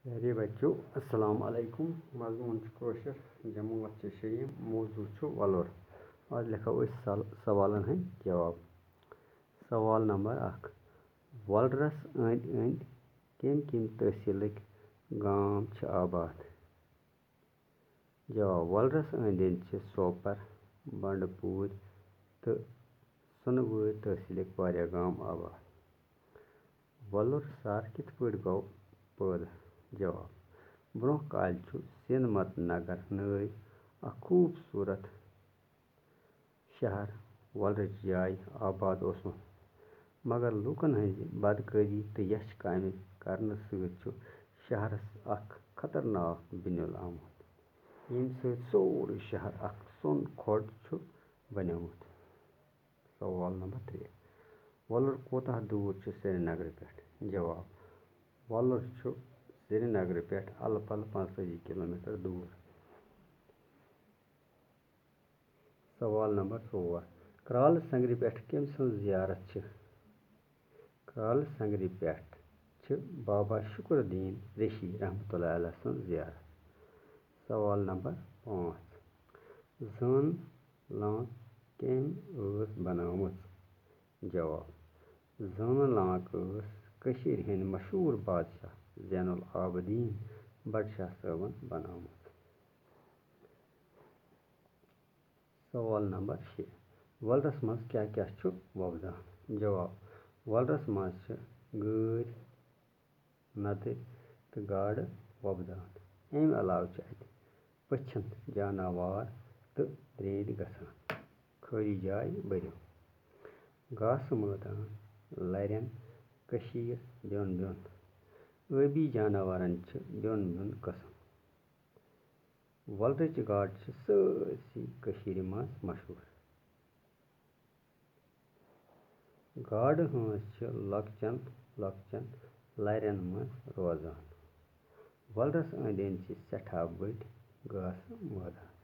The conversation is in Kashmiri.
प्यारे बच्चों अस्सलाम वालेकुम। मजमून कोशर जमूत शरीम मौजू वलुर। आज लिखो सवालन हंद जवाब। सवाल नंबर 1 वलरस अंद अंद कम कम तहसीलक गाम आबाद। जवाब वलरस अंद अंद सोपर बंडपूर तो सुनवर तहसीलक वारिया गाम आबाद। वलुर सर कित पट गो पैदा। जवाब ब्रोह काल सिंधमत नगर नई खूबसूरत शहर वलरच जाय आबाद ओसमुत, मगर लूकन हज बदकारी तो यश काम करने शहरस खतरनाक बिनुल आमुत यम सोरे शहर सुन खोट बनियोमुत। सवाल नंबर 3 वलुर कोता दूर श्रीनगर पे। जवाब वलुर श्रीनगर पे अल पल 45 किलोमीटर दूर। सवाल नंबर 4 क्राल संगरि पे कम सज जियारत। क्राल संगरि पे बाबा शुक्रदीन रिशी रहमतुल्लाह अलैह सज जियारत। सवाल नंबर 5 जन लांक कम बनामुत। जवाब जन लांक कशीर हिंद मशहूर बादशाह जैनुल आबदीन बडशाह सबन बनामुत। सवाल नंबर 6 वलरस मज क्या क्या वोपदान। जवाब वलरस मज गैर नदर तो गाड़ वोपदान। अम अलाव पछन जानवर तो द्रेद गसान खाली जाय बरियो घास मैदान लरन कशीर बिन बिन आबी जानवरन बिन बिन कस्म। वलरच गाड़ सारसी कशीर मज मशहूर। गाड़ हंस लकचन लकचन लरन मज रोजान। वलरस अंद अंद सठा बड़ घास मैदान।